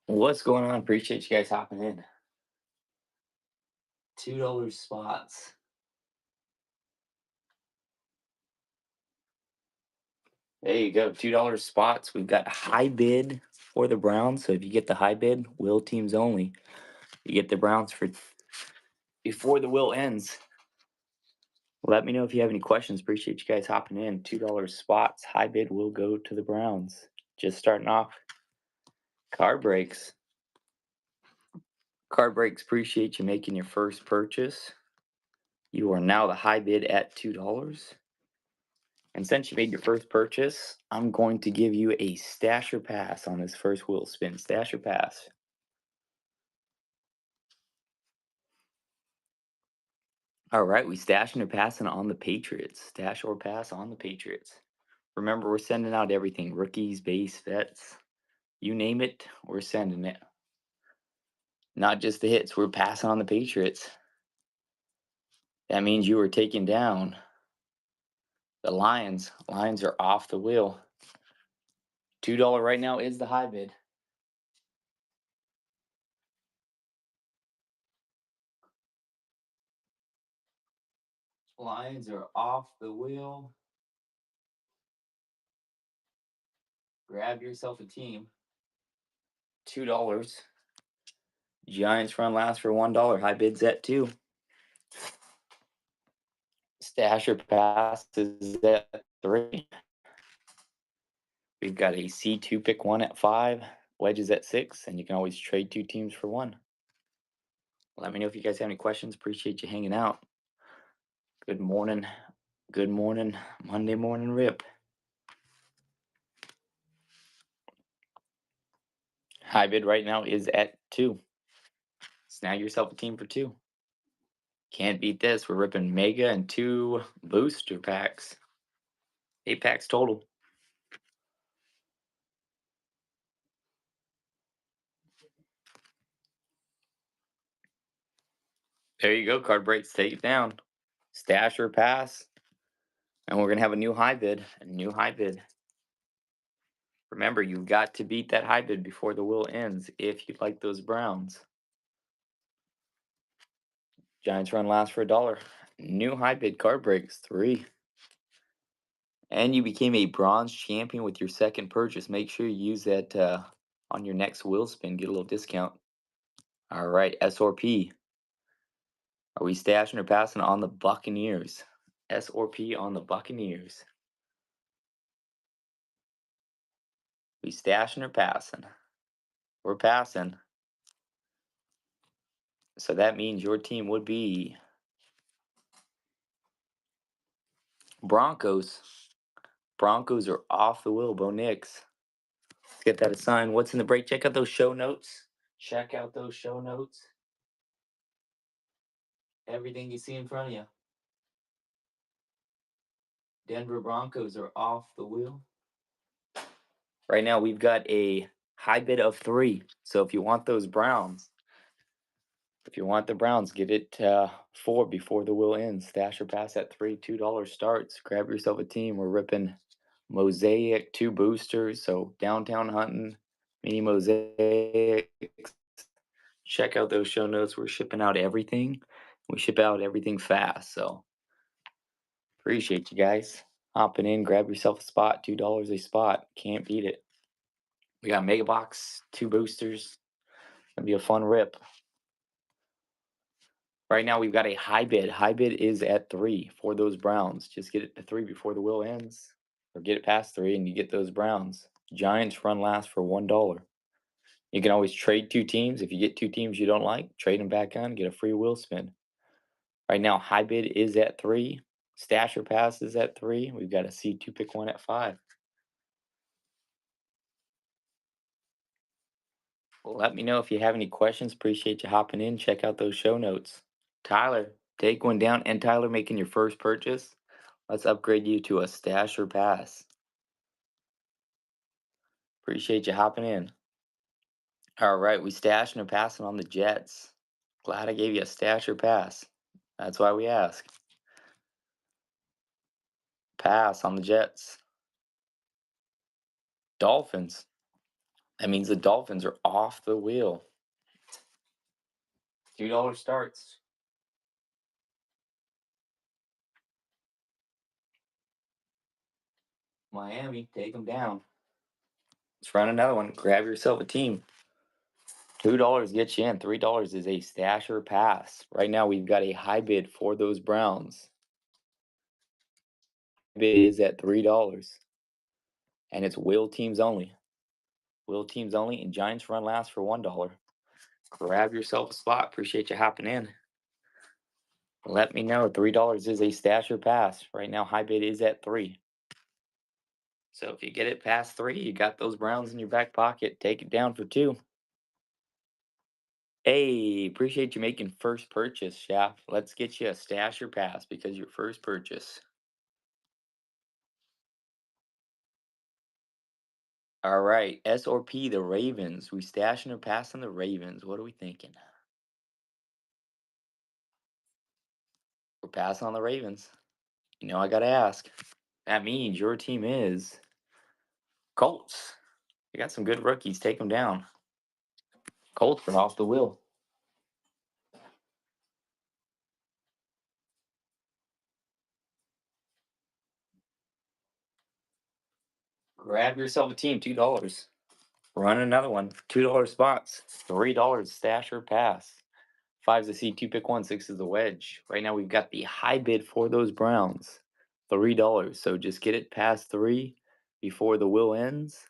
What's going on? Appreciate you guys hopping in. $2 spots. There you go. $2 spots. We've got high bid for the Browns. So if you get the high bid, will teams only. You get the Browns for before the will ends. Let me know if you have any questions. Appreciate you guys hopping in. $2 spots. High bid will go to the Browns. Just starting off. Card breaks. Card breaks. Appreciate you making your first purchase. You are now the high bid at $2. And since you made your first purchase, I'm going to give you a stash or pass on this first wheel spin. Stash or pass. All right, we stashing or passing on the Patriots. Stash or pass on the Patriots. Remember, we're sending out everything. Rookies, base, vets. You name it, we're sending it. Not just the hits, we're passing on the Patriots. That means you are taking down the Lions. Lions are off the wheel. $2 right now is the high bid. Lions are off the wheel. Grab yourself a team. $2. Giants run last for $1. High bids at 2. Stash or pass is at 3. We've got a C2 pick 1 at 5. Wedges at 6. And you can always trade 2 teams for 1. Let me know if you guys have any questions. Appreciate you hanging out. Good morning. Good morning. Monday morning rip. High bid right now is at 2. Snag yourself a team for 2. Can't beat this. We're ripping mega and 2 booster packs. 8 packs total. There you go. Card breaks. Take it down. Stash or pass. And we're going to have a new high bid. A new high bid. Remember, you've got to beat that high bid before the will ends if you like those Browns. Giants run last for $1. New high bid card breaks 3. And you became a bronze champion with your second purchase. Make sure you use that on your next will spin. Get a little discount. All right, SRP. Are we stashing or passing on the Buccaneers? SRP on the Buccaneers. We stashing or passing? We're passing. So that means your team would be Broncos. Broncos are off the wheel. Bo Nix. Let's get that assigned. What's in the break? Check out those show notes. Check out those show notes. Everything you see in front of you. Denver Broncos are off the wheel. Right now, we've got a high bid of 3. So if you want those Browns, if you want the Browns, get it 4 before the wheel ends. Stash or pass at 3. $2 starts. Grab yourself a team. We're ripping Mosaic 2 boosters. So downtown hunting, mini Mosaic. Check out those show notes. We're shipping out everything. We ship out everything fast. So appreciate you guys hopping in. Grab yourself a spot. $2 a spot. Can't beat it. We got Mega Box, 2 boosters. Gonna be a fun rip. Right now we've got a high bid. High bid is at 3 for those Browns. Just get it to 3 before the will ends. Or get it past 3 and you get those Browns. Giants run last for $1. You can always trade 2 teams. If you get 2 teams you don't like, trade them back on, get a free will spin. Right now, high bid is at 3. Stash or pass is at 3. We've got a C2 pick 1 at 5. Let me know if you have any questions. Appreciate you hopping in. Check out those show notes. Tyler, take one down. And Tyler, making your first purchase. Let's upgrade you to a stash or pass. Appreciate you hopping in. All right, we stashing or passing on the Jets. Glad I gave you a stash or pass. That's why we ask. Pass on the Jets. Dolphins. That means the Dolphins are off the wheel. $2 starts. Miami, take them down. Let's run another one. Grab yourself a team. $2 gets you in. $3 is a stash or pass. Right now, we've got a high bid for those Browns. Bid is at $3, and it's will teams only. Will teams only, and Giants run last for $1. Grab yourself a spot. Appreciate you hopping in. Let me know. $3 is a stash or pass. Right now, high bid is at 3. So if you get it past 3, you got those Browns in your back pocket. Take it down for 2. Hey, appreciate you making first purchase, Shaft. Let's get you a stash or pass because your first purchase. All right, S or P, the Ravens. We stashing or passing the Ravens. What are we thinking? We're passing on the Ravens. You know I gotta ask. That means your team is Colts. You got some good rookies. Take them down. Colts are off the wheel. Grab yourself a team. $2. Run another one. $2 spots. $3 stash or pass. 5's the seed, 2 pick 1, 6 is the wedge. Right now we've got the high bid for those Browns. $3. So just get it past 3 before the will ends.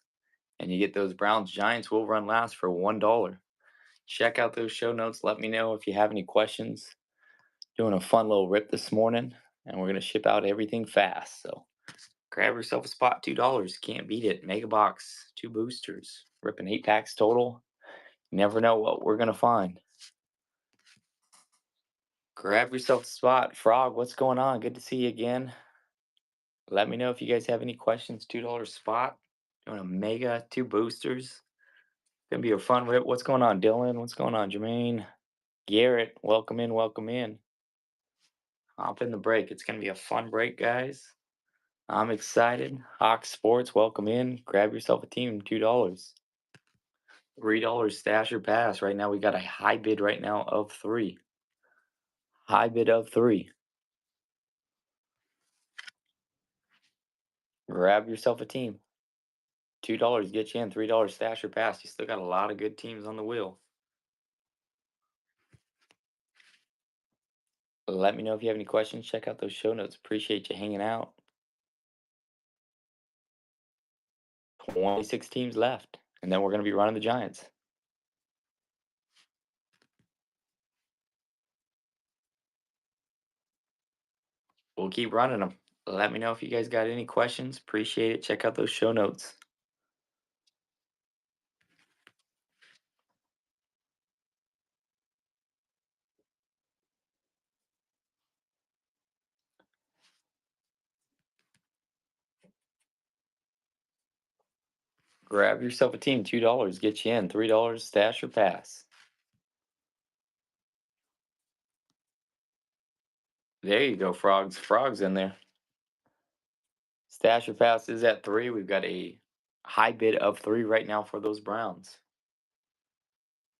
And you get those Browns. Giants will run last for $1. Check out those show notes. Let me know if you have any questions. Doing a fun little rip this morning, and we're gonna ship out everything fast. So grab yourself a spot. $2. Can't beat it. Mega box, 2 boosters. Ripping 8 packs total. You never know what we're gonna find. Grab yourself a spot. Frog, what's going on? Good to see you again. Let me know if you guys have any questions. $2 spot. Doing a mega, 2 boosters. Gonna be a fun rip. What's going on, Dylan? What's going on, Jermaine? Garrett, welcome in, welcome in. Hop in the break. It's gonna be a fun break, guys. I'm excited. Hawk Sports, welcome in. Grab yourself a team. $2. $3 stash or pass. Right now we got a high bid right now of 3. High bid of 3. Grab yourself a team. $2 get you in. $3 stash or pass. You still got a lot of good teams on the wheel. Let me know if you have any questions. Check out those show notes. Appreciate you hanging out. 26 teams left, and then we're going to be running the Giants. We'll keep running them. Let me know if you guys got any questions. Appreciate it. Check out those show notes. Grab yourself a team. $2 get you in. $3 stash or pass. There you go, frogs. Frogs in there. Stash or pass is at 3. We've got a high bid of 3 right now for those Browns.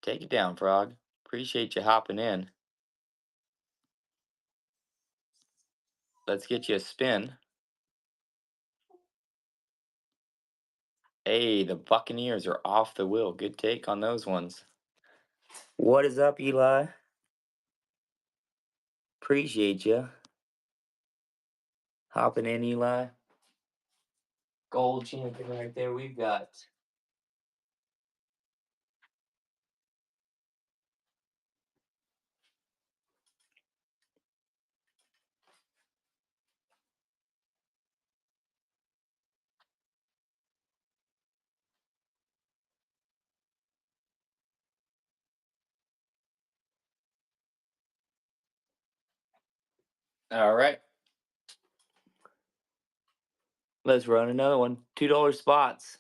Take it down, frog. Appreciate you hopping in. Let's get you a spin. Hey, the Buccaneers are off the wheel. Good take on those ones. What is up, Eli? Appreciate you hopping in, Eli. Gold champion right there. We've got all right. Let's run another one. $2 spots.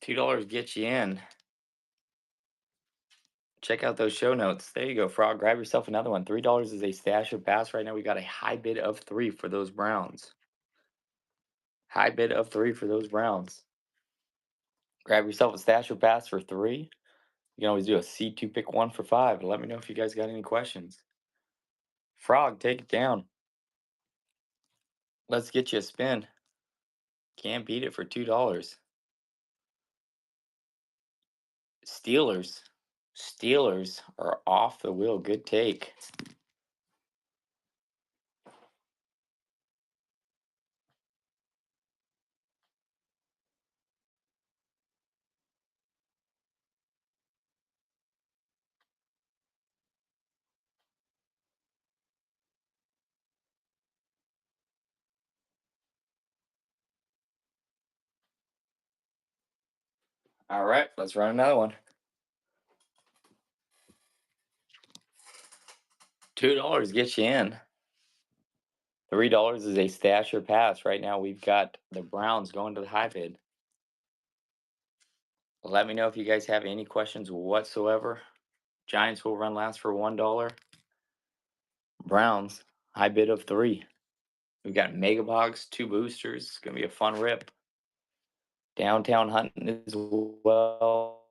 $2 gets you in. Check out those show notes. There you go, Frog. Grab yourself another one. $3 is a stash or pass. Right now, we got a high bid of 3 for those Browns. High bid of 3 for those Browns. Grab yourself a stash or pass for 3. You can always do a C2 pick 1 for 5. Let me know if you guys got any questions. Frog, take it down. Let's get you a spin. Can't beat it for $2. Steelers. Steelers are off the wheel. Good take. All right, let's run another one. $2 gets you in. $3 is a stash or pass. Right now, we've got the Browns going to the high bid. Let me know if you guys have any questions whatsoever. Giants will run last for $1. Browns, high bid of 3. We've got Mega Box, 2 boosters. It's going to be a fun rip. Downtown hunting as well.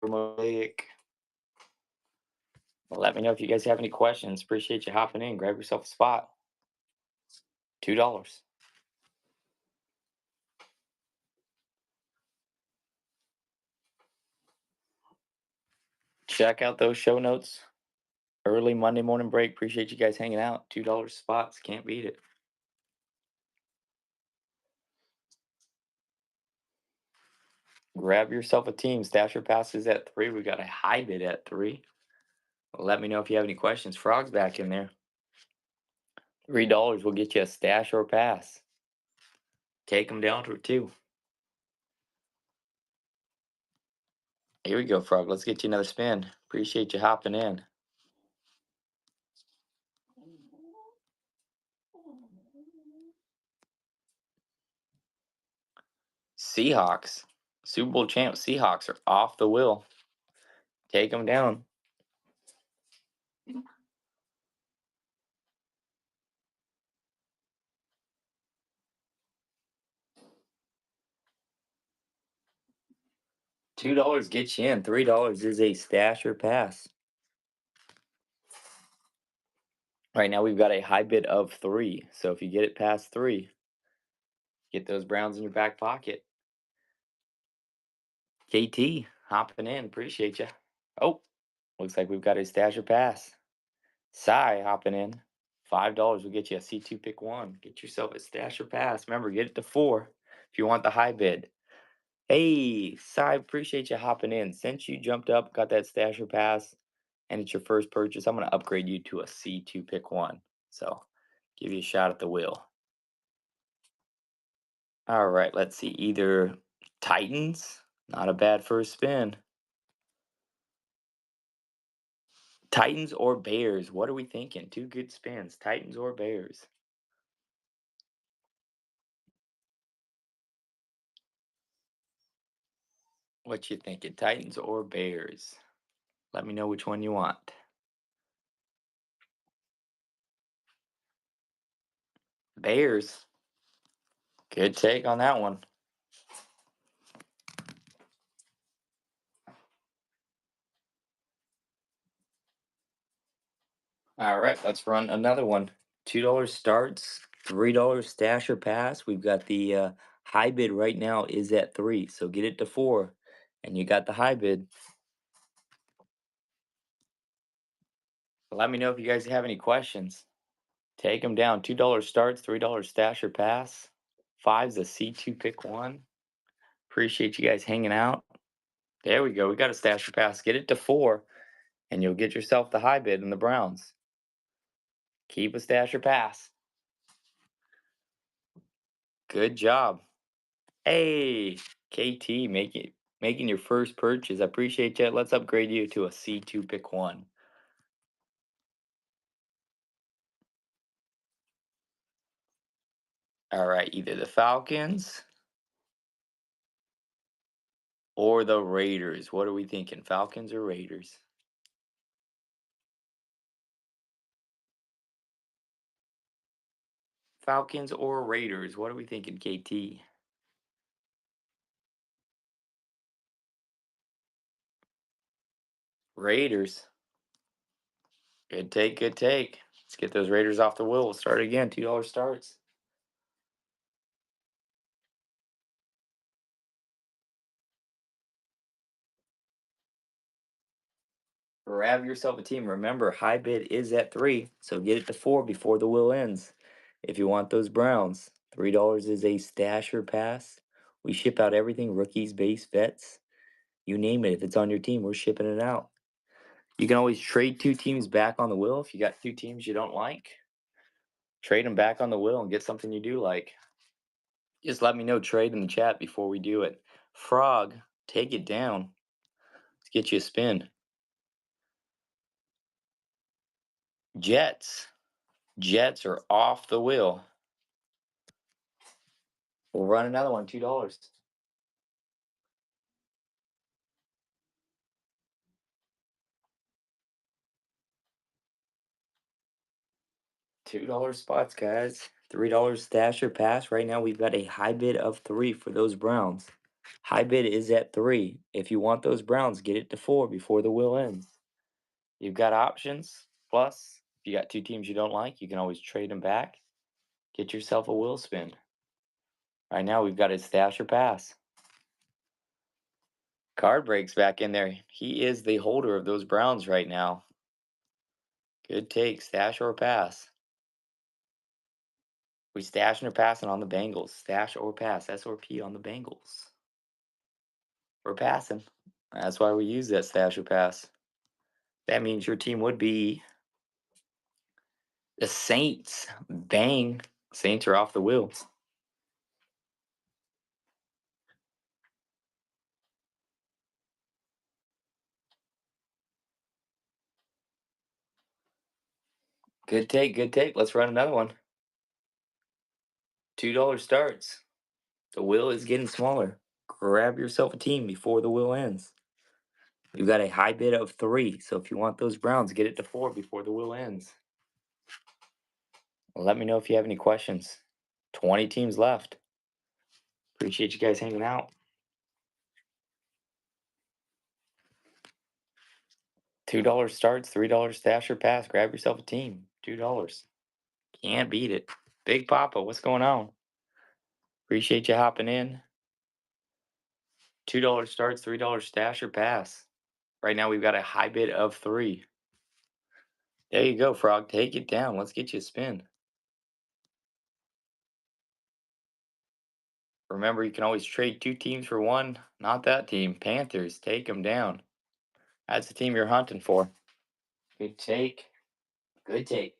Mosaic. Let me know if you guys have any questions. Appreciate you hopping in. Grab yourself a spot. $2. Check out those show notes. Early Monday morning break. Appreciate you guys hanging out. $2 spots. Can't beat it. Grab yourself a team. Stasher passes at 3. We got a high bid at 3. Let me know if you have any questions. Frog's back in there. $3 will get you a stash or pass. Take them down to 2. Here we go, Frog. Let's get you another spin. Appreciate you hopping in. Seahawks. Super Bowl champ Seahawks are off the wheel. Take them down. $2 gets you in. $3 is a stash or pass. Right now we've got a high bid of 3. So if you get it past 3, get those Browns in your back pocket. KT hopping in. Appreciate you. Oh, looks like we've got a stash or pass. Cy hopping in. $5 will get you a C2 pick 1. Get yourself a stash or pass. Remember, get it to 4 if you want the high bid. Hey, Cy, appreciate you hopping in. Since you jumped up, got that stash or pass, and it's your first purchase, I'm going to upgrade you to a C2 pick 1. So give you a shot at the wheel. All right, let's see. Either Titans, not a bad first spin. Titans or Bears? What are we thinking? 2 good spins. Titans or Bears? What you thinking? Titans or Bears? Let me know which one you want. Bears. Good take on that one. All right, let's run another one. $2 starts, $3 stash or pass. We've got the high bid right now is at 3, so get it to 4, and you got the high bid. Let me know if you guys have any questions. Take them down. $2 starts, $3 stash or pass. 5's a C2 pick 1. Appreciate you guys hanging out. There we go. We got a stash or pass. Get it to 4, and you'll get yourself the high bid in the Browns. Keep a stash or pass. Good job. Hey, KT, making your first purchase. I appreciate you. Let's upgrade you to a C2 pick 1. All right, either the Falcons or the Raiders. What are we thinking? Falcons or Raiders? Falcons or Raiders? What are we thinking, KT? Raiders. Good take, good take. Let's get those Raiders off the wheel. We'll start again. $2 starts. Grab yourself a team. Remember, high bid is at 3, so get it to 4 before the wheel ends. If you want those Browns, $3 is a stash or pass. We ship out everything, rookies, base, vets, you name it. If it's on your team, we're shipping it out. You can always trade 2 teams back on the wheel. If you got 2 teams you don't like, trade them back on the wheel and get something you do like. Just let me know, trade in the chat before we do it. Frog, take it down. Let's get you a spin. Jets. Jets are off the wheel. We'll run another one, $2. $2 spots, guys. $3 stash or pass. Right now, we've got a high bid of 3 for those Browns. High bid is at 3. If you want those Browns, get it to 4 before the wheel ends. You've got options. Plus, if you got 2 teams you don't like, you can always trade them back. Get yourself a wheel spin. Right now, we've got a stash or pass. Card breaks back in there. He is the holder of those Browns right now. Good take, stash or pass. We stashing or passing on the Bengals. Stash or pass. S or P on the Bengals. We're passing. That's why we use that stash or pass. That means your team would be the Saints. Bang. Saints are off the wheel. Good take, good take. Let's run another one. $2 starts. The wheel is getting smaller. Grab yourself a team before the wheel ends. You've got a high bid of 3, so if you want those Browns, get it to 4 before the wheel ends. Let me know if you have any questions. 20 teams left. Appreciate you guys hanging out. $2 starts, $3 stash or pass. Grab yourself a team. $2. Can't beat it. Big Papa, what's going on? Appreciate you hopping in. $2 starts, $3 stash or pass. Right now we've got a high bid of 3. There you go, Frog. Take it down. Let's get you a spin. Remember, you can always trade 2 teams for 1. Not that team. Panthers, take them down. That's the team you're hunting for. Good take. Good take.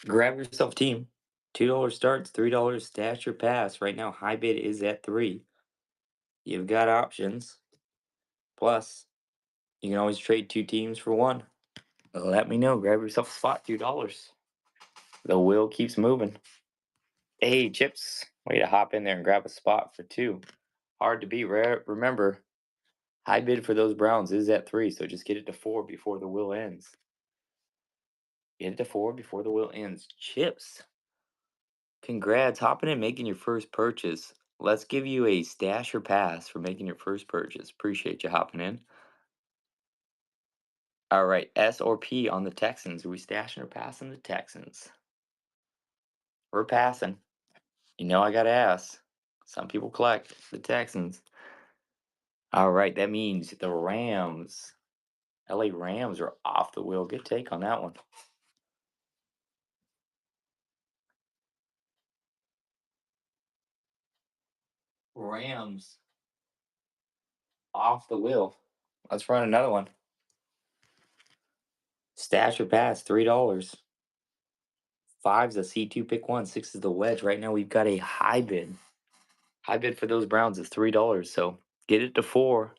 Grab yourself a team. $2 starts, $3 stash or pass. Right now, high bid is at 3. You've got options. Plus, you can always trade 2 teams for 1. Let me know. Grab yourself a spot, $2. The wheel keeps moving. Hey, Chips, way to hop in there and grab a spot for 2. Hard to beat. Remember, high bid for those Browns is at 3, so just get it to 4 before the wheel ends. Get it to 4 before the wheel ends. Chips, congrats, hopping in, making your first purchase. Let's give you a stash or pass for making your first purchase. Appreciate you hopping in. All right, S or P on the Texans. Are we stashing or passing the Texans? We're passing. You know I gotta ask. Some people collect the Texans. All right, that means the Rams. LA Rams are off the wheel. Good take on that one. Rams off the wheel. Let's run another one. Stash or pass, $3. Five's a C2 pick 1. 6 is the wedge. Right now we've got a high bid. High bid for those Browns is $3. So get it to 4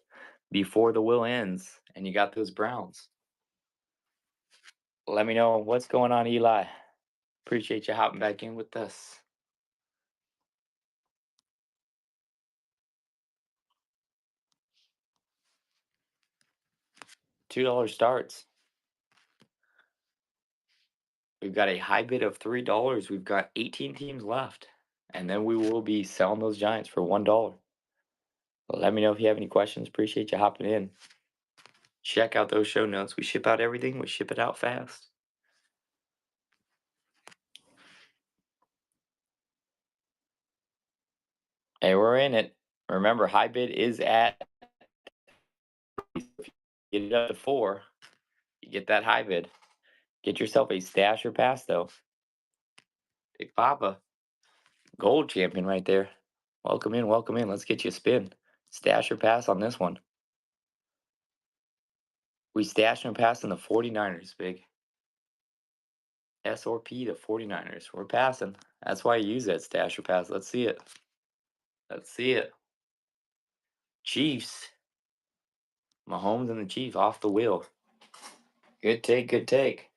before the wheel ends. And you got those Browns. Let me know what's going on, Eli. Appreciate you hopping back in with us. $2 starts. We've got a high bid of $3. We've got 18 teams left. And then we will be selling those Giants for $1. Let me know if you have any questions. Appreciate you hopping in. Check out those show notes. We ship out everything. We ship it out fast. Hey, we're in it. Remember, high bid is at, get it up to 4. You get that high bid. Get yourself a stash or pass, though. Big Papa, gold champion right there. Welcome in, welcome in. Let's get you a spin. Stash or pass on this one. We stash and pass in the 49ers, big. S or P, the 49ers. We're passing. That's why you use that stash or pass. Let's see it. Let's see it. Chiefs. Mahomes and the Chiefs off the wheel. Good take, good take.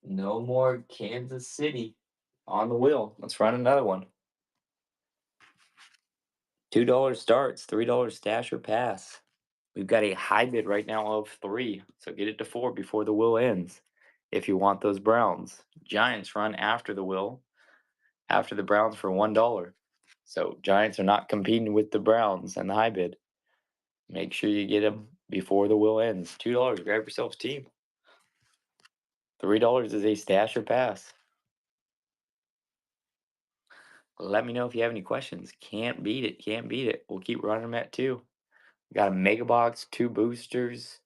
No more Kansas City on the wheel. Let's run another one. $2 starts, $3 stash or pass. We've got a high bid right now of 3, so get it to 4 before the wheel ends. If you want those Browns, Giants run after the wheel, after the Browns for $1. So Giants are not competing with the Browns and the high bid. Make sure you get them before the wheel ends. $2, grab yourself a team. $3 is a stash or pass. Let me know if you have any questions. Can't beat it. Can't beat it. We'll keep running them at 2. Got a mega box, 2 boosters.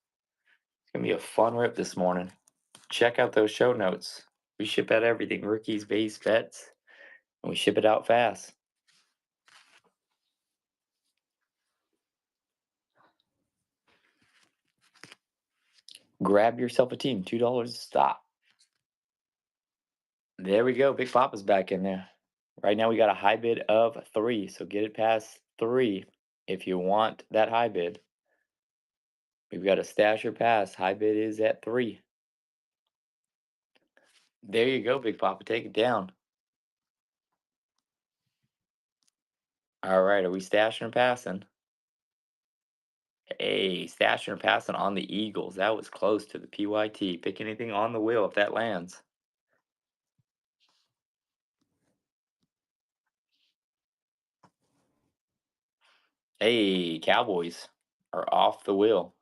It's going to be a fun rip this morning. Check out those show notes. We ship out everything, rookies, base, bets, and we ship it out fast. Grab yourself a team, $2 stop. There we go. Big Papa's back in there. Right now we got a high bid of 3, so get it past 3 if you want that high bid. We've got a stash or pass. High bid is at 3. There you go, Big Papa. Take it down. All right, are we stashing or passing? Hey, stashing or passing on the Eagles. That was close to the PYT. Pick anything on the wheel if that lands. Hey, Cowboys are off the wheel.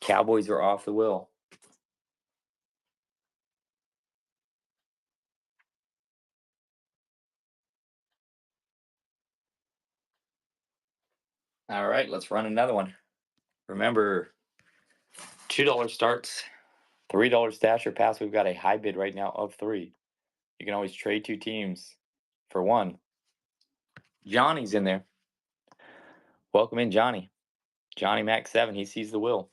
Cowboys are off the wheel. All right, let's run another one. Remember, $2 starts, $3 stash or pass. We've got a high bid right now of 3. You can always trade 2 teams for 1. Johnny's in there. Welcome in, Johnny. Johnny Mac 7. He sees the wheel.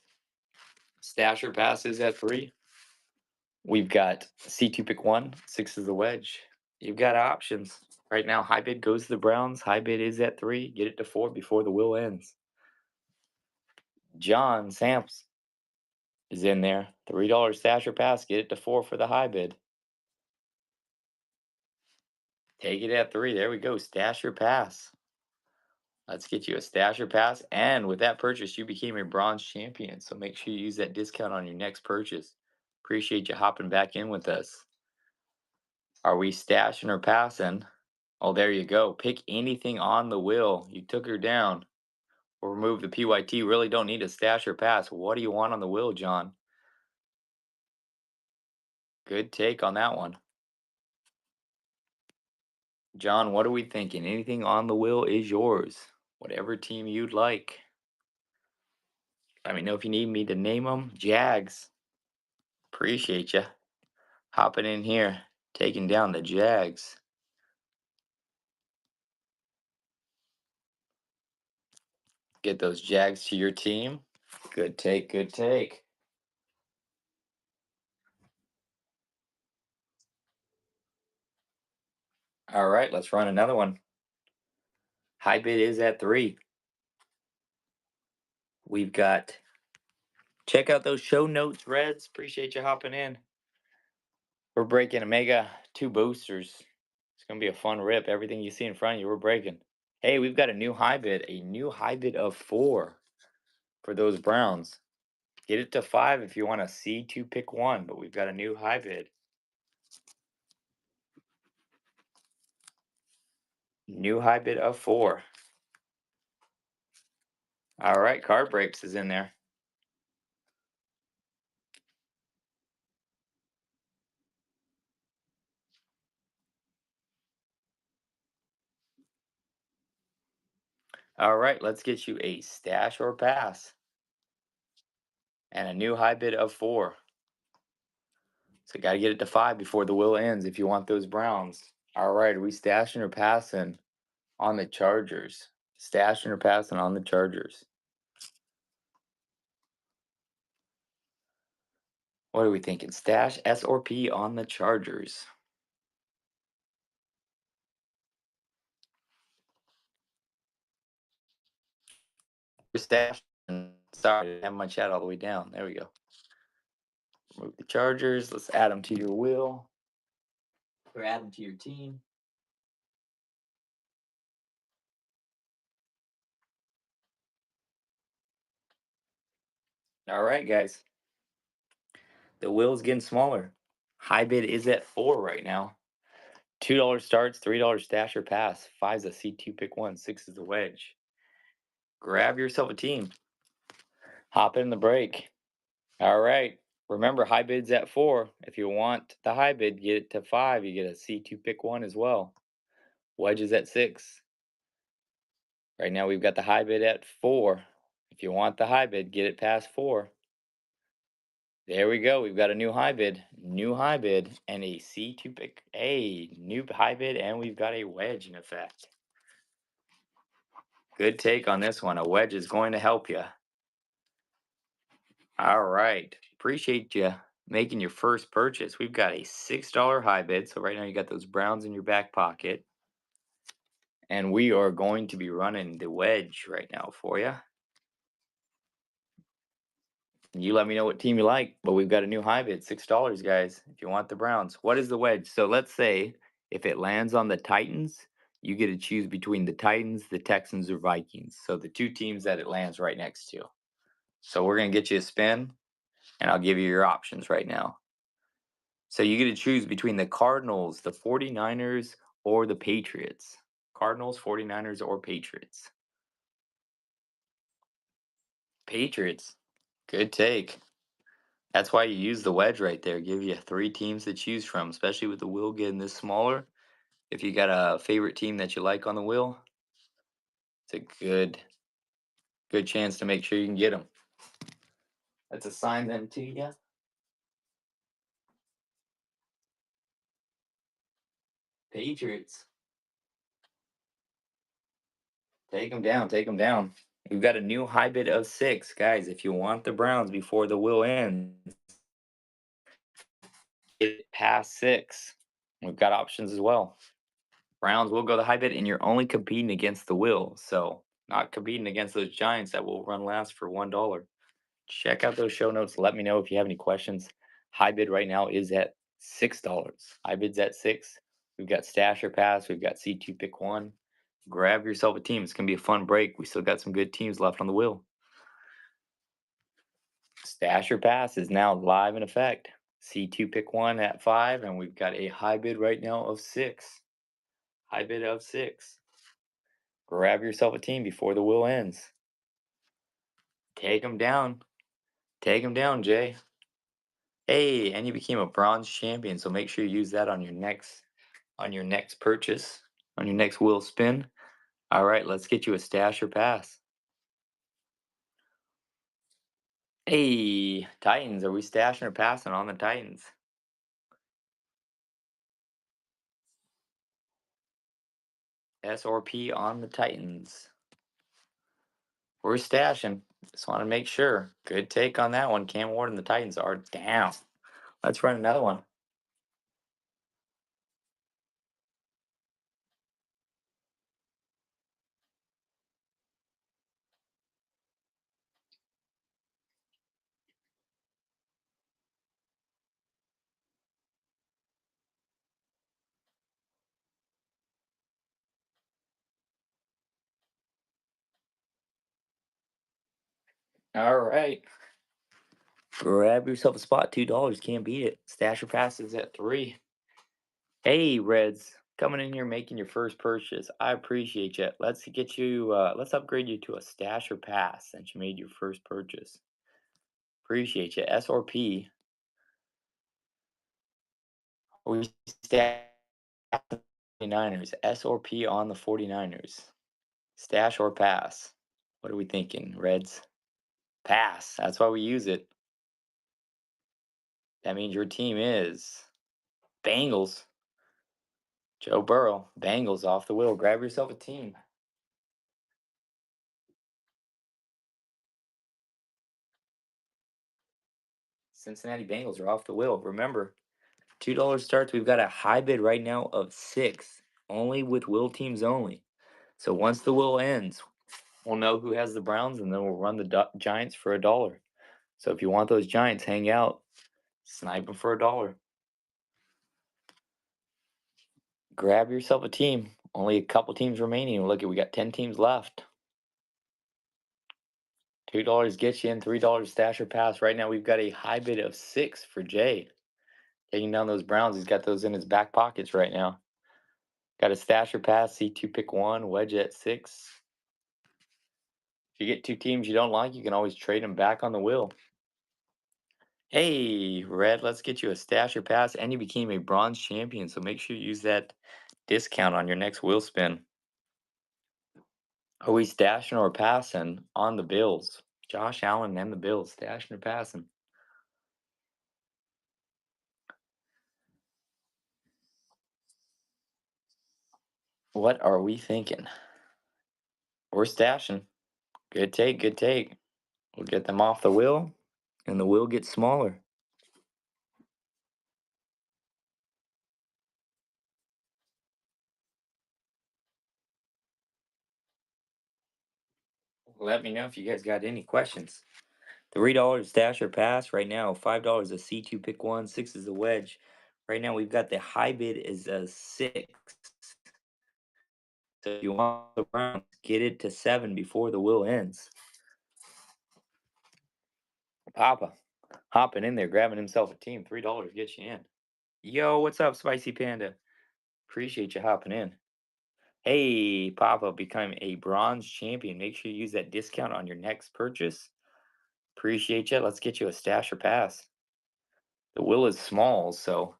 Stash or pass is at 3. We've got C2 pick 1. 6 is the wedge. You've got options. Right now, high bid goes to the Browns. High bid is at 3. Get it to 4 before the wheel ends. John Samps is in there. $3 stash or pass. Get it to 4 for the high bid. Take it at 3. There we go. Stash or pass. Let's get you a stash or pass. And with that purchase, you became a bronze champion. So make sure you use that discount on your next purchase. Appreciate you hopping back in with us. Are we stashing or passing? Oh, there you go. Pick anything on the wheel. You took her down. Or remove the PYT. Really don't need a stash or pass. What do you want on the wheel, John? Good take on that one. John, what are we thinking? Anything on the wheel is yours. Whatever team you'd like. Let me know if you need me to name them. Jags. Appreciate you hopping in here, taking down the Jags. Get those Jags to your team. Good take, good take. All right, let's run another one. High bid is at 3. We've got, check out those show notes, Reds. Appreciate you hopping in. We're breaking a mega 2 boosters. It's gonna be a fun rip. Everything you see in front of you, we're breaking. Hey, we've got a new high bid of 4 for those Browns. Get it to 5 if you want a C2 pick 1, but we've got a new high bid. New high bid of 4. All right, card breaks is in there. All right, let's get you a stash or pass and a new high bid of 4. So got to get it to 5 before the wheel ends if you want those Browns. All right, are we stashing or passing on the Chargers? Stashing or passing on the Chargers? What are we thinking? Stash S or P on the Chargers? We're stashing. Sorry, I didn't have my chat all the way down. There we go. Move the Chargers. Let's add them to your wheel. Or add them to your team. All right, guys. The wheel's getting smaller. High bid is at 4 right now. $2 starts, $3 stash or pass. 5's a C2 pick 1, 6 is a wedge. Grab yourself a team. Hop in the break. All right. Remember, high bid's at 4. If you want the high bid, get it to 5. You get a C2 pick 1 as well. Wedge is at 6. Right now, we've got the high bid at 4. If you want the high bid, get it past 4. There we go. We've got a new high bid, and a C2 pick. A new high bid, and we've got a wedge in effect. Good take on this one. A wedge is going to help you. All right. Appreciate you making your first purchase. We've got a $6 high bid. So right now you got those Browns in your back pocket. And we are going to be running the wedge right now for you. You let me know what team you like, but we've got a new high bid, $6, guys, if you want the Browns. What is the wedge? So let's say if it lands on the Titans, you get to choose between the Titans, the Texans, or Vikings. So the 2 teams that it lands right next to. So we're going to get you a spin, and I'll give you your options right now. So you get to choose between the Cardinals, the 49ers, or the Patriots. Cardinals, 49ers, or Patriots. Patriots. Good take. That's why you use the wedge right there. Give you 3 teams to choose from, especially with the wheel getting this smaller. If you got a favorite team that you like on the wheel, it's a good chance to make sure you can get them. Let's assign them to you. Patriots. Take them down. Take them down. We've got a new high bid of 6. Guys, if you want the Browns before the wheel ends, get past 6. We've got options as well. Browns will go the high bid, and you're only competing against the wheel. So, not competing against those Giants that will run last for $1. Check out those show notes. Let me know if you have any questions. High bid right now is at $6. High bid's at 6. We've got stash or pass. We've got C2 pick 1. Grab yourself a team. It's going to be a fun break. We still got some good teams left on the wheel. Stash or pass is now live in effect. C2 pick 1 at 5, and we've got a high bid right now of 6. High bid of 6. Grab yourself a team before the wheel ends. Take them down. Take them down, Jay. Hey, and you became a bronze champion, so make sure you use that on your next purchase, on your next wheel spin. All right, let's get you a stash or pass. Hey, Titans, are we stashing or passing on the Titans? S or P on the Titans. We're stashing. Just want to make sure. Good take on that one. Cam Ward and the Titans are down. Let's run another one. All right. Grab yourself a spot. $2. Can't beat it. Stash your passes at 3. Hey, Reds. Coming in here making your first purchase. I appreciate you. Let's get you, let's upgrade you to a stash or pass since you made your first purchase. Appreciate you. SRP. We stash the 49ers. SRP on the 49ers. Stash or pass? What are we thinking, Reds? Pass. That's why we use it. That means your team is Bengals. Joe Burrow. Bengals off the wheel. Grab yourself a team. Cincinnati Bengals are off the wheel. Remember, $2 starts. We've got a high bid right now of 6, only with will teams only. So once the will ends, we'll know who has the Browns, and then we'll run the Giants for $1. So if you want those Giants, hang out, snipe them for $1. Grab yourself a team. Only a couple teams remaining. Look, we got 10 teams left. $2 gets you in, $3 stash or pass. Right now, we've got a high bid of 6 for Jay. Taking down those Browns. He's got those in his back pockets right now. Got a stash or pass, C2 pick 1, wedge at 6. If you get 2 teams you don't like, you can always trade them back on the wheel. Hey, Red, let's get you a stash or pass, and you became a bronze champion, so make sure you use that discount on your next wheel spin. Are we stashing or passing on the Bills? Josh Allen and the Bills, stashing or passing? What are we thinking? We're stashing. Good take, good take. We'll get them off the wheel, and the wheel gets smaller. Let me know if you guys got any questions. $3 stash or pass right now. $5 a C2 pick 1. 6 is a wedge. Right now we've got the high bid is a 6. So if you want the Browns, get it to 7 before the wheel ends. Papa hopping in there, grabbing himself a team. $3 gets you in. Yo, what's up, Spicy Panda? Appreciate you hopping in. Hey, Papa, become a bronze champion. Make sure you use that discount on your next purchase. Appreciate you. Let's get you a stash or pass. The wheel is small, so.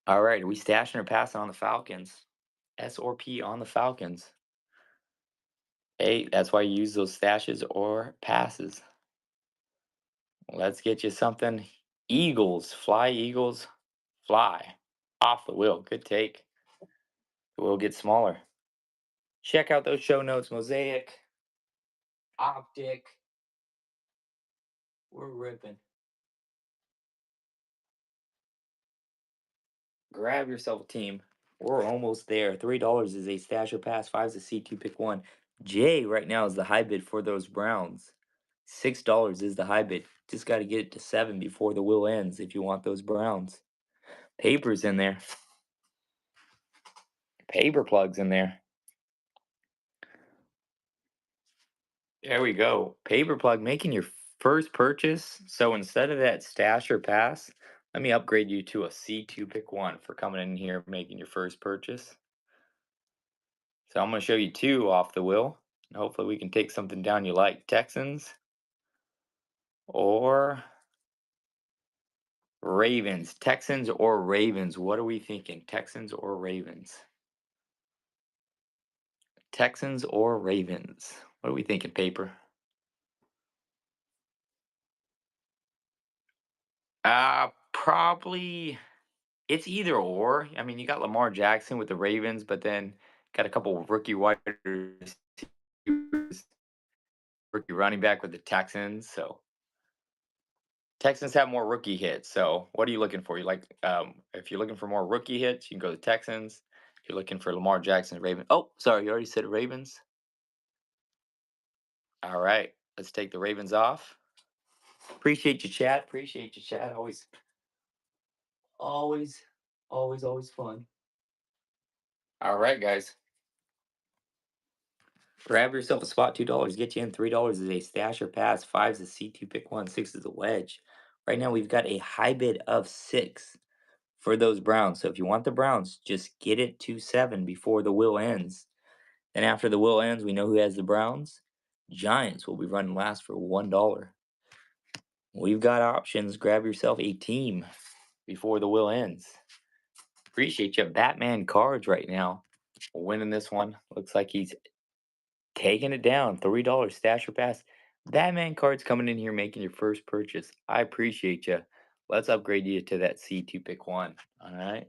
All right, are we stashing or passing on the Falcons? S or P on the Falcons. Hey, that's why you use those stashes or passes. Let's get you something. Eagles, fly. Off the wheel. Good take. The wheel gets smaller. Check out those show notes. Mosaic, Optic. We're ripping. Grab yourself a team. We're almost there. $3 is a stash or pass. 5 is a C2 pick 1. J right now is the high bid for those Browns. $6 is the high bid. Just got to get it to 7 before the wheel ends if you want those Browns. Paper's in there. Paper plugs in there. There we go. Paper plug making your first purchase. So instead of that stash or pass, let me upgrade you to a C2 pick 1 for coming in here making your first purchase. So I'm going to show you 2 off the wheel. And hopefully we can take something down you like. Texans or Ravens. Texans or Ravens. What are we thinking? Texans or Ravens? Texans or Ravens? What are we thinking, Paper? Probably it's either or. I mean, you got Lamar Jackson with the Ravens, but then got a couple of rookie wide receivers, rookie running back with the Texans. So Texans have more rookie hits. So what are you looking for? You like if you're looking for more rookie hits, you can go to Texans. If you're looking for Lamar Jackson, Ravens. Oh, sorry, you already said Ravens. All right, let's take the Ravens off. Appreciate your chat. Appreciate your chat. Always, always fun. All right, guys. Grab yourself a spot, $2. Get you in. $3 is a stash or pass. 5 is a C2 pick one. 6 is a wedge. Right now we've got a high bid of 6 for those Browns. So if you want the Browns, just get it to 7 before the wheel ends. Then after the wheel ends, we know who has the Browns. Giants will be running last for $1. We've got options. Grab yourself a team before the wheel ends. Appreciate you. Batman cards right now. Winning this one. Looks like he's taking it down. $3 stash or pass. Batman cards coming in here making your first purchase. I appreciate you. Let's upgrade you to that C2 pick one. All right.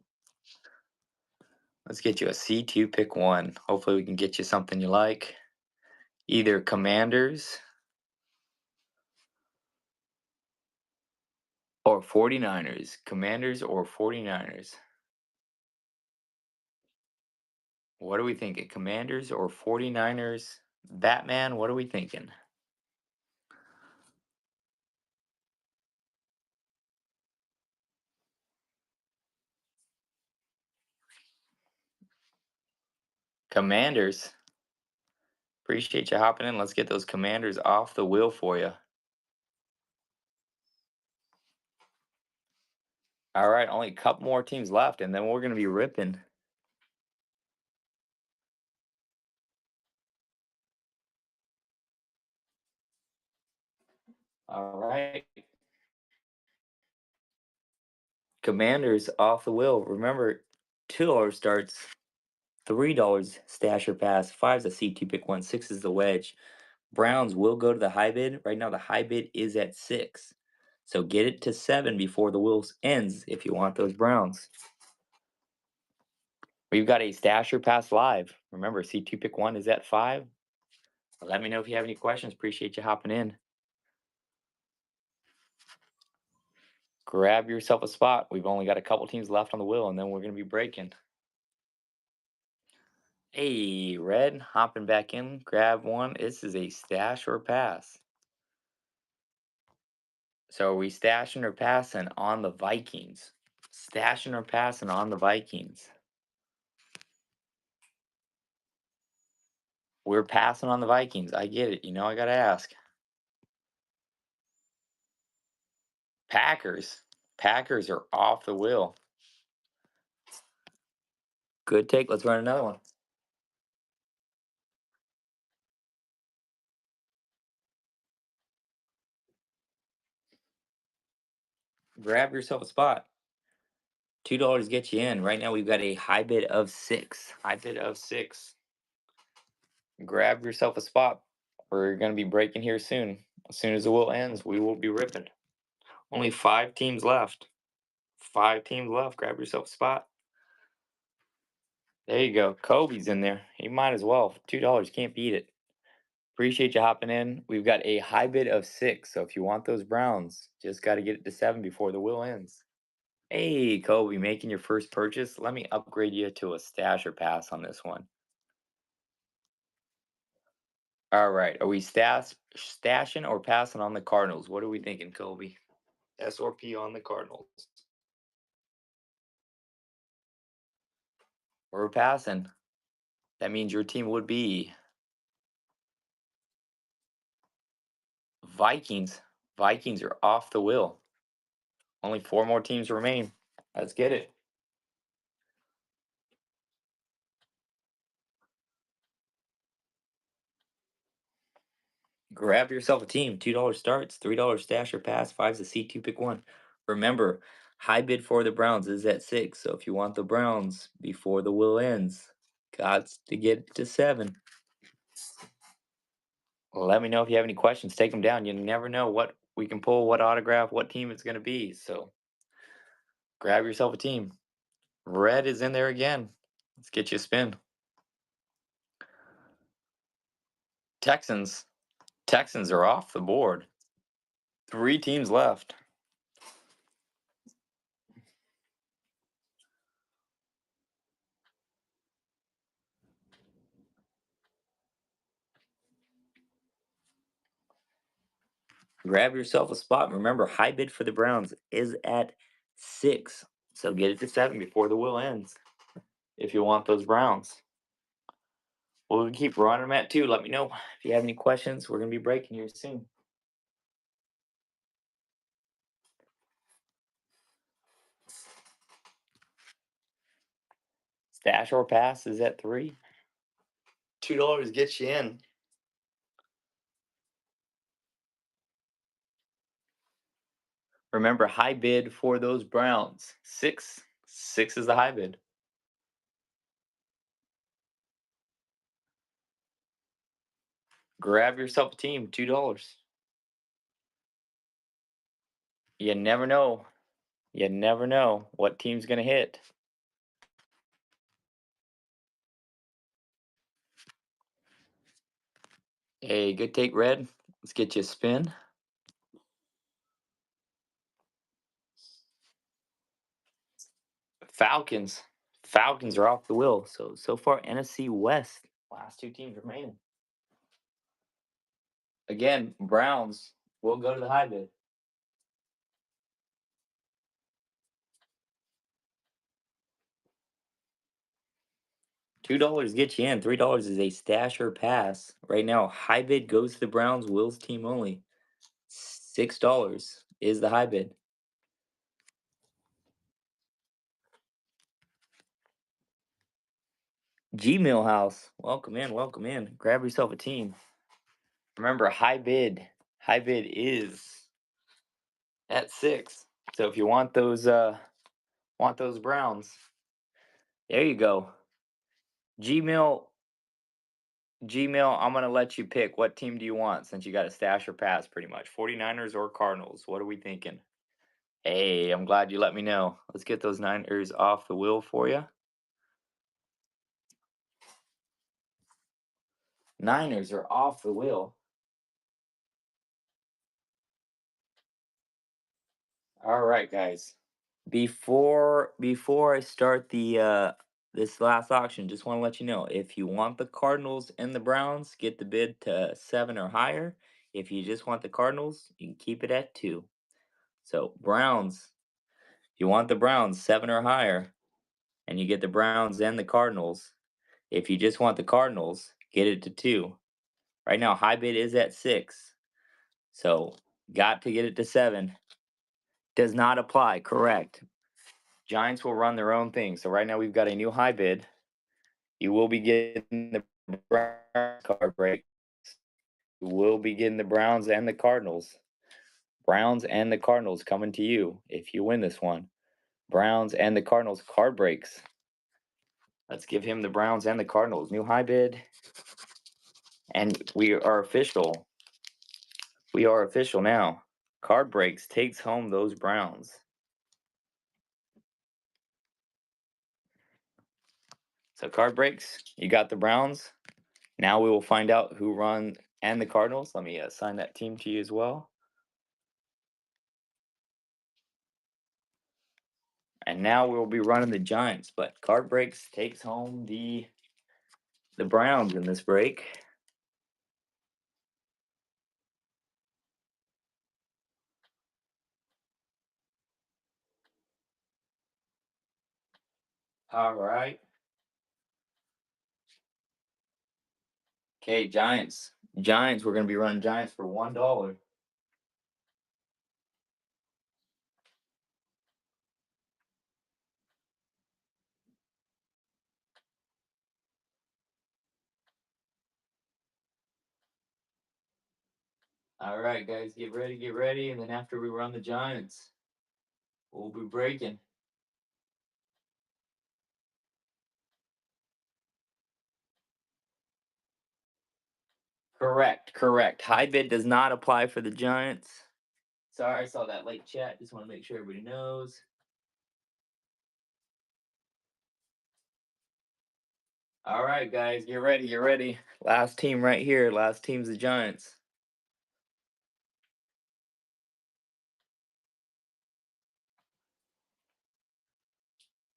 Let's get you a C2 pick one. Hopefully we can get you something you like. Either Commanders or 49ers. Commanders or 49ers. What are we thinking? Commanders or 49ers? Batman, what are we thinking? Commanders. Appreciate you hopping in. Let's get those Commanders off the wheel for you. All right, only a couple more teams left, and then we're going to be ripping. All right. Commanders off the wheel. Remember, $2 starts, $3 stash or pass, 5's a C2 pick one, 6 is the wedge. Browns will go to the high bid. Right now, the high bid is at 6. So get it to 7 before the wheels ends if you want those Browns. We've got a stash or pass live. Remember, C2 pick one is at 5. Let me know if you have any questions. Appreciate you hopping in. Grab yourself a spot. We've only got a couple teams left on the wheel, and then we're going to be breaking. Hey, Red, hopping back in. Grab one. This is a stash or pass. So are we stashing or passing on the Vikings? Stashing or passing on the Vikings? We're passing on the Vikings. I get it. I got to ask. Packers. Packers are off the wheel. Good take. Let's run another one. Grab yourself a spot. $2 gets you in. Right now we've got a high bid of 6. High bid of 6. Grab yourself a spot. We're going to be breaking here soon. As soon as the wheel ends, we will be ripping. Only 5 teams left. 5 teams left. Grab yourself a spot. There you go. Kobe's in there. He might as well. $2. Can't beat it. Appreciate you hopping in. We've got a high bid of 6. So if you want those Browns, just got to get it to 7 before the wheel ends. Hey, Kobe, making your first purchase? Let me upgrade you to a stash or pass on this one. All right. Are we stashing or passing on the Cardinals? What are we thinking, Kobe? S or P on the Cardinals? We're passing. That means your team would be Vikings. Vikings are off the wheel. Only 4 more teams remain. Let's get it. Grab yourself a team. $2 starts, $3 stash or pass, 5's a C2 pick one. Remember, high bid for the Browns is at 6. So if you want the Browns before the wheel ends, got to get it to 7. Let me know if you have any questions. Take them down. You never know what we can pull, what autograph, what team it's going to be. So grab yourself a team. Red is in there again. Let's get you a spin. Texans. Texans are off the board. 3 teams left. Grab yourself a spot. Remember, high bid for the Browns is at 6. So get it to 7 before the wheel ends if you want those Browns. We'll keep running them at 2. Let me know if you have any questions. We're gonna be breaking here soon. Stash or pass is at 3. $2 gets you in. Remember, high bid for those Browns. 6. 6 is the high bid. Grab yourself a team, $2. You never know. You never know what team's gonna hit. Hey, good take, Red. Let's get you a spin. Falcons. Falcons are off the wheel. So far, NFC West. Last 2 teams remaining. Again, Browns will go to the high bid. $2 gets you in. $3 is a stash or pass. Right now, high bid goes to the Browns. Will's team only. $6 is the high bid. Gmail House, welcome in, welcome in. Grab yourself a team. Remember, high bid. High bid is at 6. So if you want those Browns, there you go. Gmail, I'm gonna let you pick. What team do you want since you got a stash or pass pretty much? 49ers or Cardinals? What are we thinking? Hey, I'm glad you let me know. Let's get those Niners off the wheel for you. Niners are off the wheel. All right, guys. Before I start the this last auction, just want to let you know if you want the Cardinals and the Browns, get the bid to 7 or higher. If you just want the Cardinals, you can keep it at 2. So Browns, you want the Browns 7 or higher, and you get the Browns and the Cardinals. If you just want the Cardinals, get it to 2. Right now, high bid is at 6. So got to get it to 7. Does not apply, correct. Giants will run their own thing. So right now we've got a new high bid. You will be getting the Browns card break. You will be getting the Browns and the Cardinals. Browns and the Cardinals coming to you if you win this one. Browns and the Cardinals card breaks. Let's give him the Browns and the Cardinals. New high bid. And we are official. We are official now. Card breaks takes home those Browns. So card breaks, you got the Browns. Now we will find out who run and the Cardinals. Let me assign that team to you as well. And now we will be running the Giants, but card breaks takes home the Browns in this break. All right. Okay, Giants. Giants, we're going to be running Giants for $1. All right, guys, get ready, get ready. And then after we run the Giants, we'll be breaking. Correct, correct. High bid does not apply for the Giants. Sorry, I saw that late chat. Just want to make sure everybody knows. All right, guys, get ready, get ready. Last team right here. Last team's the Giants.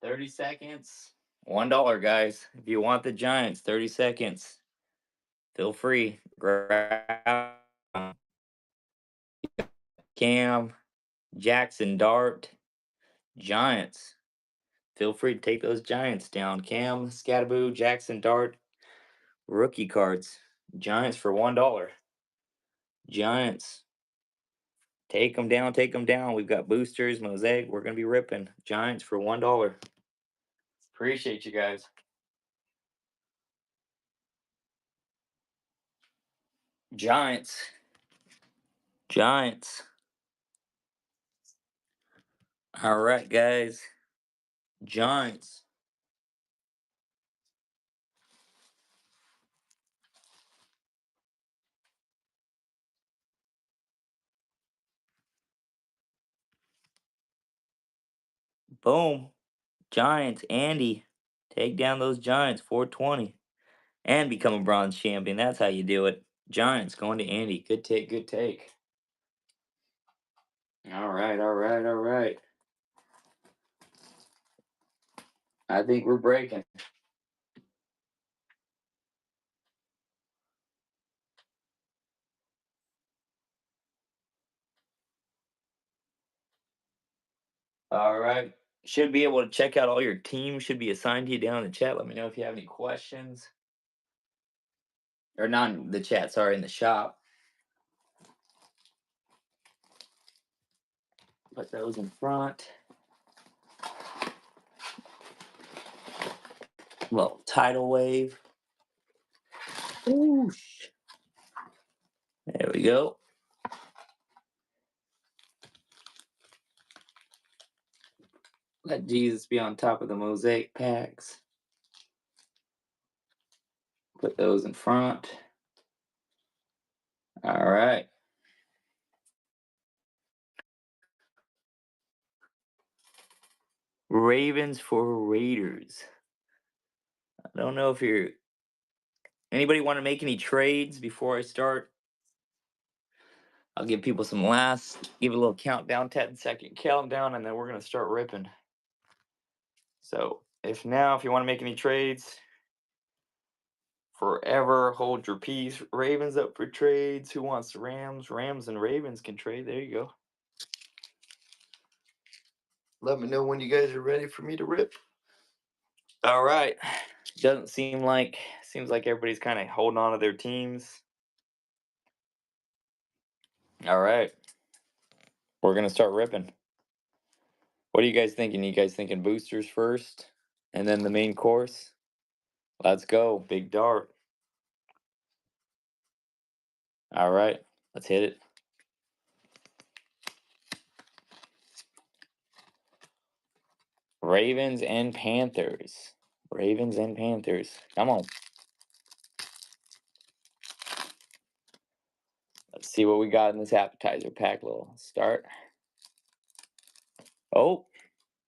30 seconds. $1, guys. If you want the Giants, 30 seconds. Feel free. Grab Cam, Jackson, Dart, Giants. Feel free to take those Giants down. Cam, Scattaboo, Jackson, Dart. Rookie cards. Giants for $1. Giants. Take them down, take them down. We've got boosters, Mosaic. We're going to be ripping. Giants for $1. Appreciate you guys. Giants. Giants. All right, guys. Giants. Boom. Giants. Andy. Take down those Giants. 420. And become a bronze champion. That's how you do it. Giants going to Andy. Good take, good take. All right, all right, all right. I think we're breaking. All right. Should be able to check out all your teams. Should be assigned to you down in the chat. Let me know if you have any questions. Or not in the chat, sorry, in the shop. Put those in front. Little tidal wave. Whoosh. There we go. Let Jesus be on top of the Mosaic packs. Put those in front. All right. Ravens for Raiders. I don't know if you're... Anybody want to make any trades before I start? I'll give people some last, give a little countdown, 10-second countdown, and then we're going to start ripping. So if you want to make any trades, forever hold your peace. Ravens up for trades. Who wants the Rams? Rams and Ravens can trade. There you go. Let me know when you guys are ready for me to rip. All right. Seems like everybody's kind of holding on to their teams. All right. We're going to start ripping. What are you guys thinking? You guys thinking boosters first and then the main course? Let's go. Big dart. All right. Let's hit it. Ravens and Panthers. Ravens and Panthers. Come on. Let's see what we got in this appetizer pack. Little start. Oh,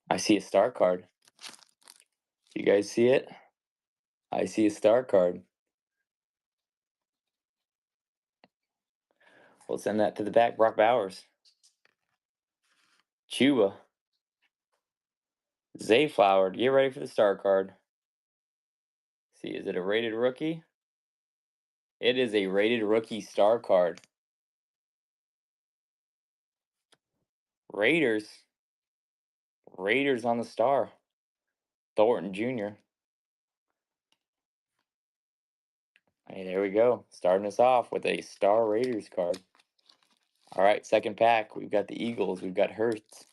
I see a star card. You guys see it? I see a star card. We'll send that to the back. Brock Bowers. Chuba. Zayflower. Get ready for the star card. See, is it a rated rookie? It is a rated rookie star card. Raiders. Raiders on the star. Thornton Jr. Hey, there we go. Starting us off with a star Raiders card. All right, second pack. We've got the Eagles. We've got Hurts.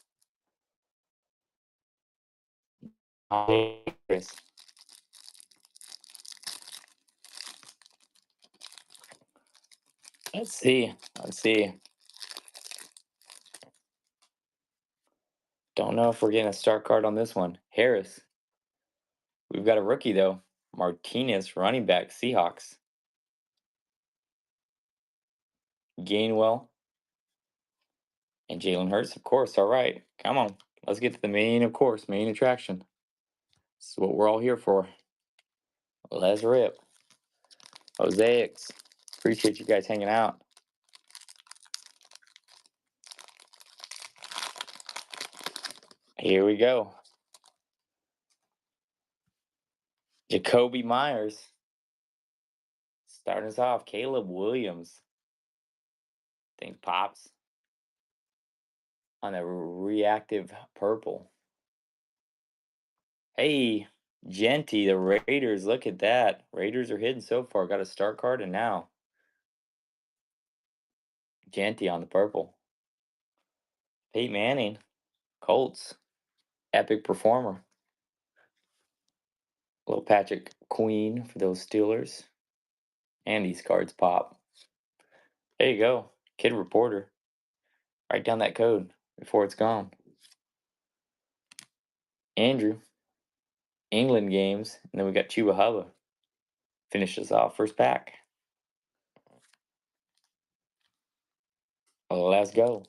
Let's see. Let's see. Don't know if we're getting a star card on this one. Harris. We've got a rookie, though. Martinez, running back, Seahawks. Gainwell. And Jalen Hurts, of course. All right. Come on. Let's get to the main attraction. This is what we're all here for. Let's rip. Mosaics. Appreciate you guys hanging out. Here we go. Jacoby Myers. Starting us off, Caleb Williams. Think pops on a reactive purple. Hey, Genty, the Raiders. Look at that. Raiders are hidden so far. Got a start card and now Genty on the purple. Peyton Manning, Colts. Epic performer. Little Patrick Queen for those Steelers. And these cards pop. There you go. Kid Reporter. Write down that code before it's gone. Andrew. England games. And then we got Chuba Hubba. Finish us off. First pack. Let's go.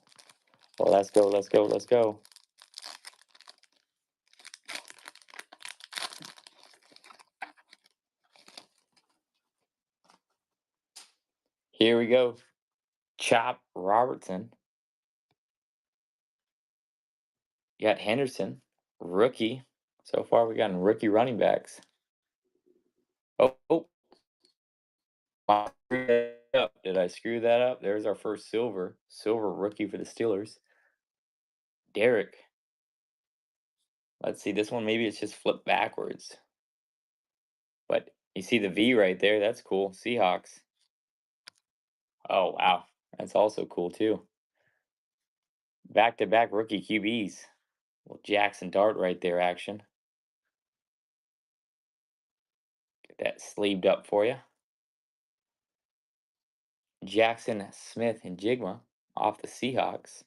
Let's go. Let's go. Let's go. Here we go. Chop Robertson. You got Henderson. Rookie. So far, we got rookie running backs. Oh. Did I screw that up? There's our first silver. Silver rookie for the Steelers. Derek. Let's see. This one, maybe it's just flipped backwards. But you see the V right there. That's cool. Seahawks. Oh, wow. That's also cool, too. Back-to-back rookie QBs. Well, Jackson Dart right there, action. Get that sleeved up for you. Jackson Smith and Jigma off the Seahawks.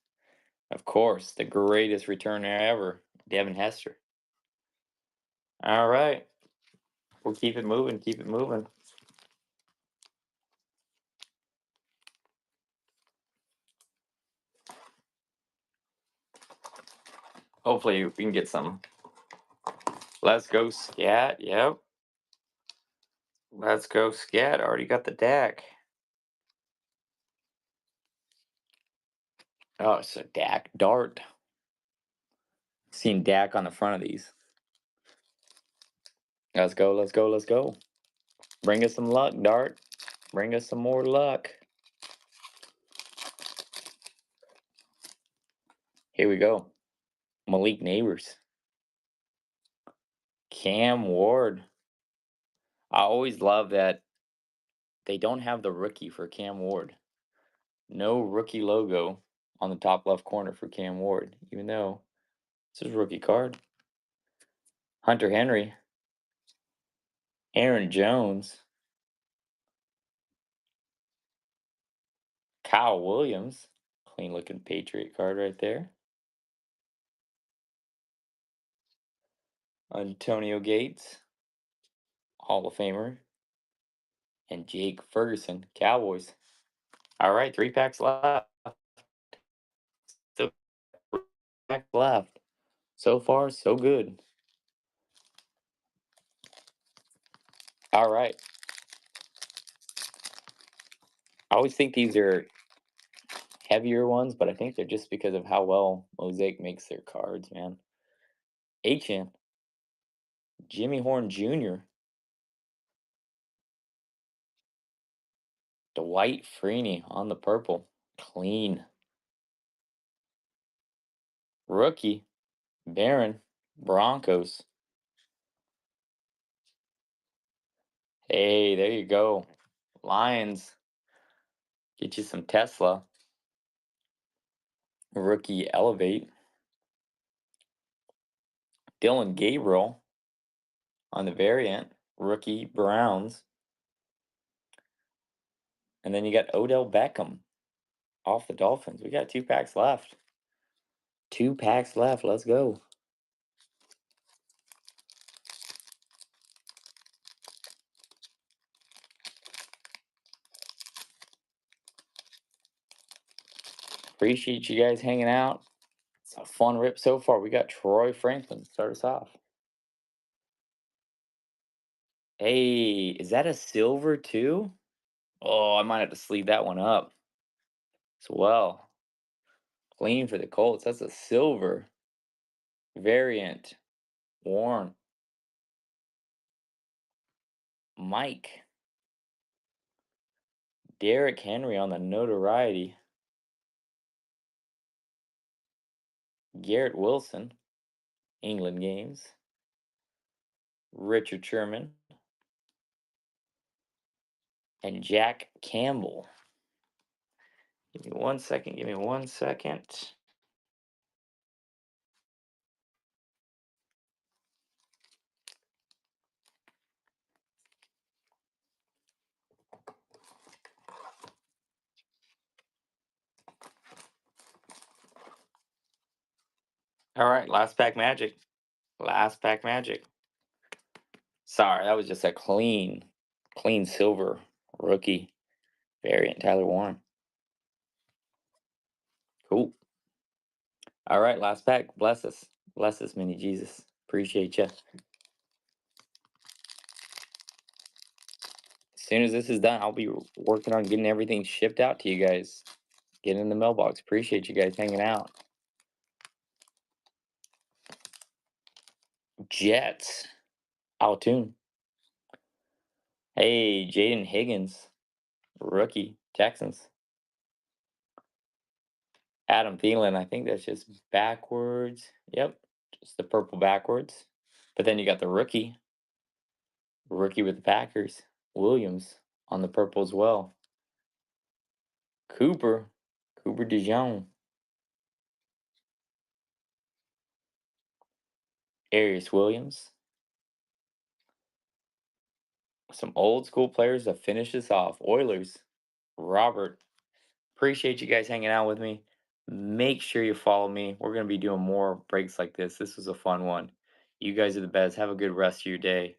Of course, the greatest returner ever, Devin Hester. All right. We'll keep it moving, keep it moving. Hopefully we can get some. Let's go Scat, yep. Let's go Scat, already got the Dak. Oh, it's a Dak Dart. Seen Dak on the front of these. Let's go, let's go, let's go. Bring us some luck, Dart. Bring us some more luck. Here we go. Malik Neighbors. Cam Ward. I always love that they don't have the rookie for Cam Ward. No rookie logo on the top left corner for Cam Ward, even though this is a rookie card. Hunter Henry. Aaron Jones. Kyle Williams. Clean looking Patriot card right there. Antonio Gates. Hall of Famer. And Jake Ferguson. Cowboys. All right, 3 packs left. Still packs left. So far, so good. All right. I always think these are heavier ones, but I think they're just because of how well Mosaic makes their cards, man. Achan. Jimmy Horn Jr. Dwight Freeney on the purple. Clean. Rookie. Barron. Broncos. Hey, there you go. Lions. Get you some Tesla. Rookie Elevate. Dylan Gabriel on the variant. Rookie Browns. And then you got Odell Beckham off the Dolphins. We got 2 packs left. 2 packs left. Let's go. Appreciate you guys hanging out. It's a fun rip so far. We got Troy Franklin. Start us off. Hey, is that a silver too? Oh, I might have to sleeve that one up as well. Clean for the Colts. That's a silver variant. Warren. Mike. Derrick Henry on the notoriety. Garrett Wilson. England games. Richard Sherman, and Jack Campbell. Give me 1 second. Give me 1 second. All right, last pack magic. Last pack magic. Sorry, that was just a clean silver rookie variant. Tyler Warren. Cool. All right, last pack. Bless us. Bless us, mini Jesus. Appreciate you. As soon as this is done, I'll be working on getting everything shipped out to you guys. Get in the mailbox. Appreciate you guys hanging out. Jets. Altoon. Hey, Jaden Higgins. Rookie. Texans. Adam Thielen. I think that's just backwards. Yep. Just the purple backwards. But then you got the rookie. Rookie with the Packers. Williams on the purple as well. Cooper. Cooper DeJong. Arius Williams. Some old school players to finish this off. Oilers. Robert. Appreciate you guys hanging out with me. Make sure you follow me. We're going to be doing more breaks like this. This was a fun one. You guys are the best. Have a good rest of your day.